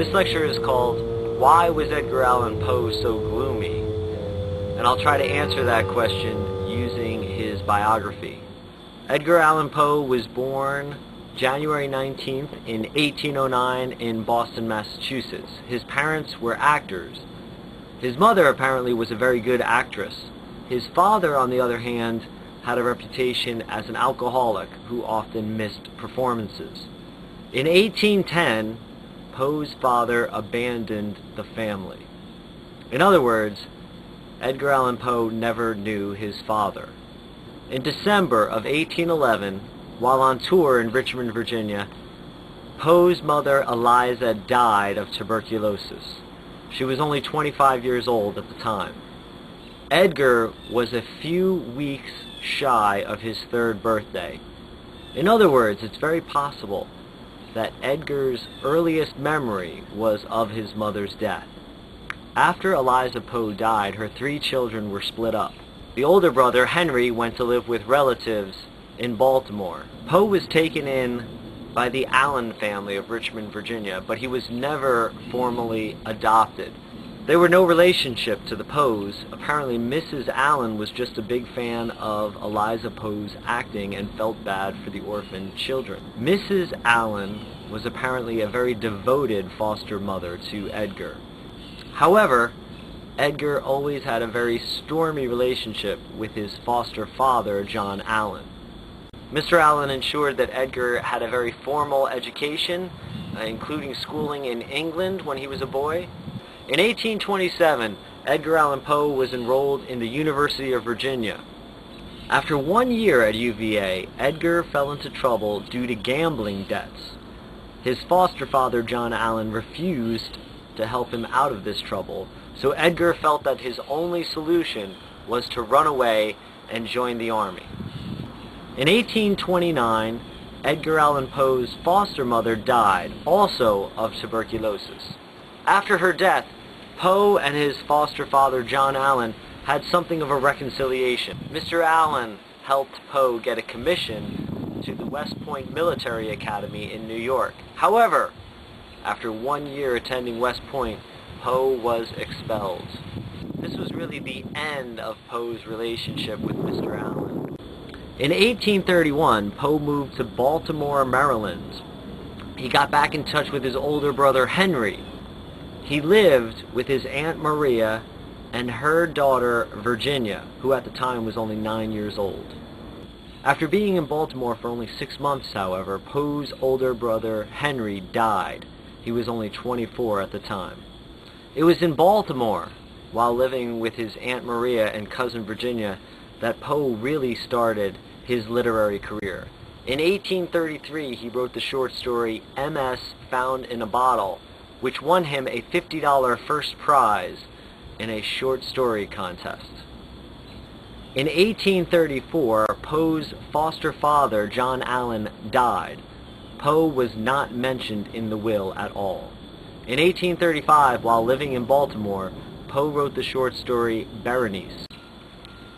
This lecture is called, Why Was Edgar Allan Poe So Gloomy? And I'll try to answer that question using his biography. Edgar Allan Poe was born January 19th in 1809 in Boston, Massachusetts. His parents were actors. His mother apparently was a very good actress. His father, on the other hand, had a reputation as an alcoholic who often missed performances. In 1810, Poe's father abandoned the family. In other words, Edgar Allan Poe never knew his father. In December of 1811, while on tour in Richmond, Virginia, Poe's mother, Eliza, died of tuberculosis. She was only 25 years old at the time. Edgar was a few weeks shy of his 3rd birthday. In other words, it's very possible that Edgar's earliest memory was of his mother's death. After Eliza Poe died, her 3 children were split up. The older brother, Henry, went to live with relatives in Baltimore. Poe was taken in by the Allan family of Richmond, Virginia, but he was never formally adopted. They were no relationship to the Poes. Apparently, Mrs. Allan was just a big fan of Eliza Poe's acting and felt bad for the orphaned children. Mrs. Allan was apparently a very devoted foster mother to Edgar. However, Edgar always had a very stormy relationship with his foster father, John Allan. Mr. Allan ensured that Edgar had a very formal education, including schooling in England when he was a boy. In 1827, Edgar Allan Poe was enrolled in the University of Virginia. After 1 year at UVA, Edgar fell into trouble due to gambling debts. His foster father, John Allan, refused to help him out of this trouble, so Edgar felt that his only solution was to run away and join the army. In 1829, Edgar Allan Poe's foster mother died, also of tuberculosis. After her death, Poe and his foster father, John Allan, had something of a reconciliation. Mr. Allan helped Poe get a commission to the West Point Military Academy in New York. However, after 1 year attending West Point, Poe was expelled. This was really the end of Poe's relationship with Mr. Allan. In 1831, Poe moved to Baltimore, Maryland. He got back in touch with his older brother, Henry. He lived with his Aunt Maria and her daughter, Virginia, who at the time was only 9 years old. After being in Baltimore for only 6 months, however, Poe's older brother, Henry, died. He was only 24 at the time. It was in Baltimore, while living with his Aunt Maria and cousin Virginia, that Poe really started his literary career. In 1833, he wrote the short story M.S. Found in a Bottle, which won him a $50 first prize in a short story contest. In 1834, Poe's foster father, John Allan, died. Poe was not mentioned in the will at all. In 1835, while living in Baltimore, Poe wrote the short story Berenice.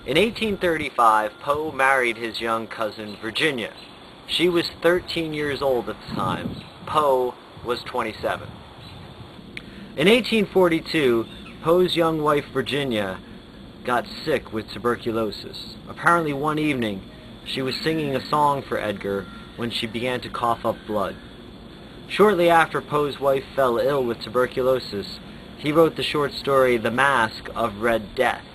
In 1835, Poe married his young cousin Virginia. She was 13 years old at the time. Poe was 27. In 1842, Poe's young wife Virginia got sick with tuberculosis. Apparently one evening, she was singing a song for Edgar when she began to cough up blood. Shortly after Poe's wife fell ill with tuberculosis, he wrote the short story The Mask of Red Death.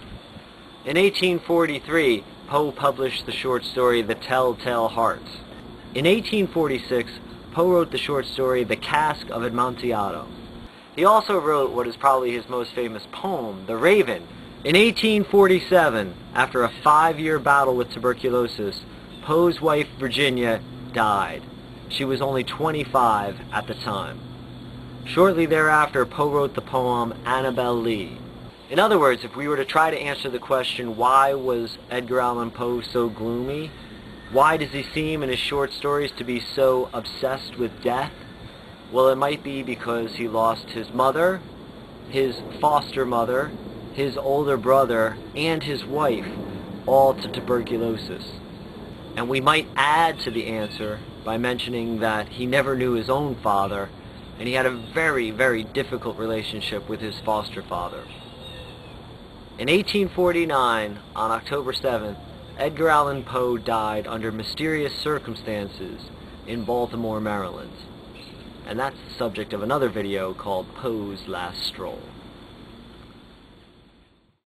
In 1843, Poe published the short story The Telltale Hearts. In 1846, Poe wrote the short story The Cask of Amontillado. He also wrote what is probably his most famous poem, The Raven. In 1847, after a 5-year battle with tuberculosis, Poe's wife Virginia died. She was only 25 at the time. Shortly thereafter, Poe wrote the poem Annabel Lee. In other words, if we were to try to answer the question, why was Edgar Allan Poe so gloomy? Why does he seem in his short stories to be so obsessed with death? Well, it might be because he lost his mother, his foster mother, his older brother, and his wife, all to tuberculosis. And we might add to the answer by mentioning that he never knew his own father, and he had a very, very difficult relationship with his foster father. In 1849, on October 7th, Edgar Allan Poe died under mysterious circumstances in Baltimore, Maryland. And that's the subject of another video called Poe's Last Stroll.